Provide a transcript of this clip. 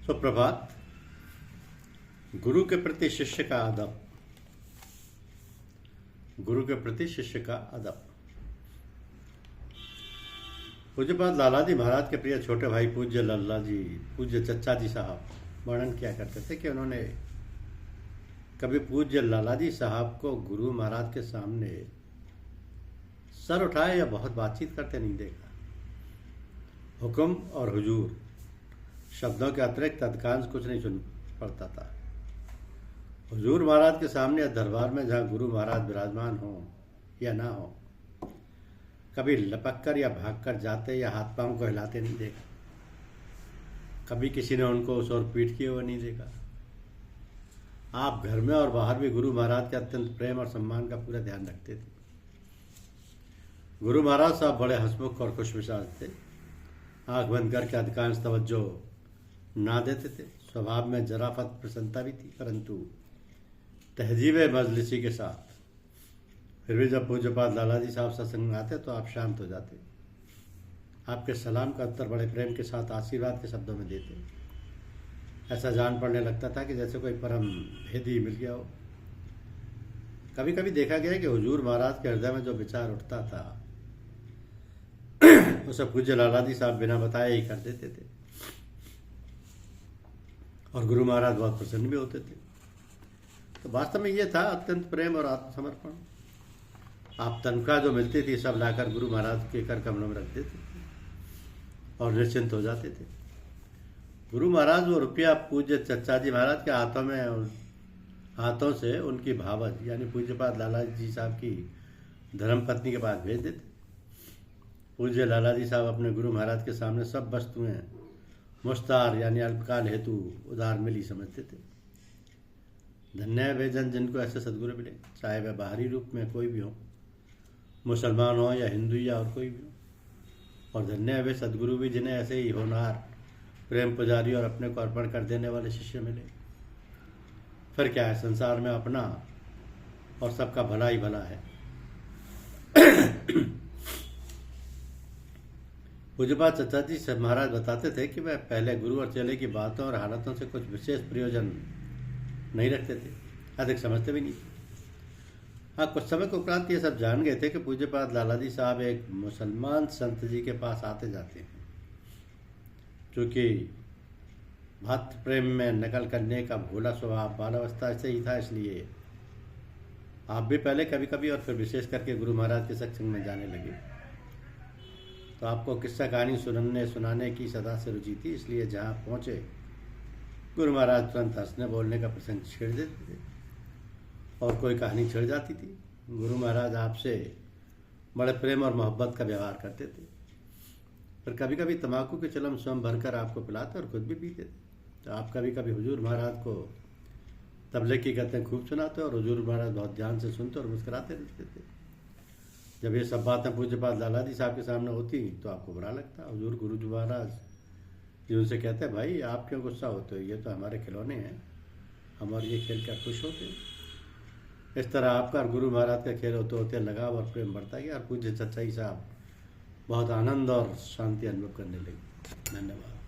सुप्रभात। गुरु के प्रति शिष्य का अदब। गुरु के प्रति शिष्य का अदब। पूज्यपाद लाला जी महाराज के प्रिय छोटे भाई पूज्य लल्ला जी, पूज्य चच्चा जी साहब वर्णन किया करते थे कि उन्होंने कभी पूज्य लाला जी साहब को गुरु महाराज के सामने सर उठाए या बहुत बातचीत करते नहीं देखा। हुक्म और हुजूर शब्दों के अतिरिक्त अधिकांश कुछ नहीं सुन पड़ता था। हुजूर महाराज के सामने या दरबार में जहाँ गुरु महाराज विराजमान हो या ना हो, कभी लपक कर या भागकर जाते या हाथ पांव को हिलाते नहीं देखा। कभी किसी ने उनको उस ओर पीठ किए हुए नहीं देखा। आप घर में और बाहर भी गुरु महाराज के अत्यंत प्रेम और सम्मान का पूरा ध्यान रखते थे। गुरु महाराज साहब बड़े हंसमुख और खुशमिजाज थे। आंख बंद करके अधिकांश तवज्जो ना देते थे। स्वभाव में जराफत प्रसन्नता भी थी, परंतु तहजीब मजलिसी के साथ। फिर भी जब पूज्यपाद लाला जी साहब सत्संग में आते तो आप शांत हो जाते। आपके सलाम का उत्तर बड़े प्रेम के साथ आशीर्वाद के शब्दों में देते। ऐसा जान पड़ने लगता था कि जैसे कोई परम भेदी मिल गया हो। कभी कभी देखा गया कि हुजूर महाराज के हृदय में जो विचार उठता था उसे पूज्य लाला जी साहब बिना बताए ही कर देते थे, और गुरु महाराज बहुत प्रसन्न भी होते थे। तो वास्तव में ये था अत्यंत प्रेम और आत्मसमर्पण। आप तनख्वाह जो मिलती थी सब लाकर गुरु महाराज के कर कमलों में रख देते थे और निश्चिंत हो जाते थे। गुरु महाराज वो रुपया पूज्य चच्चा जी महाराज के हाथों से उनकी भावज यानी पूज्यपाद लाला जी साहब की धर्मपत्नी के पास भेज देते। पूज्य लाला जी साहब अपने गुरु महाराज के सामने सब वस्तुएं मुश्तार यानी अल्पकाल हेतु उधार मिली समझते थे। धन्य है वे जन जिनको ऐसे सदगुरु मिले, चाहे वह बाहरी रूप में कोई भी हो, मुसलमान हो या हिंदू या और कोई भी हो। और धन्य है वे सदगुरु भी जिन्हें ऐसे ही होनहार, प्रेम पुजारी और अपने को अर्पण कर देने वाले शिष्य मिले। फिर क्या है, संसार में अपना और सबका भला ही भला है। पूज्यपाद चच्चा जी महाराज बताते थे कि वह पहले गुरु और चेले की बातों और हालतों से कुछ विशेष प्रयोजन नहीं रखते थे, अधिक समझते भी नहीं। हाँ, कुछ समय के उपरांत ये सब जान गए थे कि पूज्यपाद लाला जी साहब एक मुसलमान संत जी के पास आते जाते हैं। क्योंकि भक्त प्रेम में नकल करने का भोला स्वभाव बालावस्था से ही था, इसलिए आप भी पहले कभी कभी और फिर विशेष करके गुरु महाराज के सत्संग में जाने लगे। तो आपको किस्सा कहानी सुनाने की सदा से रुचि थी, इसलिए जहाँ पहुँचे गुरु महाराज तुरंत हंसने बोलने का प्रसंग छेड़ देते थे और कोई कहानी छिड़ जाती थी। गुरु महाराज आपसे बड़े प्रेम और मोहब्बत का व्यवहार करते थे। पर कभी कभी तम्बाकू के चिलम स्वयं भरकर आपको पिलाते और खुद भी पीते थे। तो आप कभी कभी हुजूर महाराज को तबले की गतें खूब सुनाते और हुजूर महाराज बहुत ध्यान से सुनते और मुस्कुराते रहते थे। जब ये सब बातें पूज्यपाद लाला जी साहब के सामने होती तो आपको बुरा लगता। हुजूर गुरु जी महाराज जी उनसे कहते, भाई आप क्यों गुस्सा होते हो, ये तो हमारे खिलौने हैं, हम और ये खेल कर खुश होते हैं। इस तरह आपका और गुरु महाराज का खेल होते होते लगाव और प्रेम बढ़ता गया और पूज्य चच्चा जी साहब बहुत आनंद और शांति अनुभव करने लगे। धन्यवाद।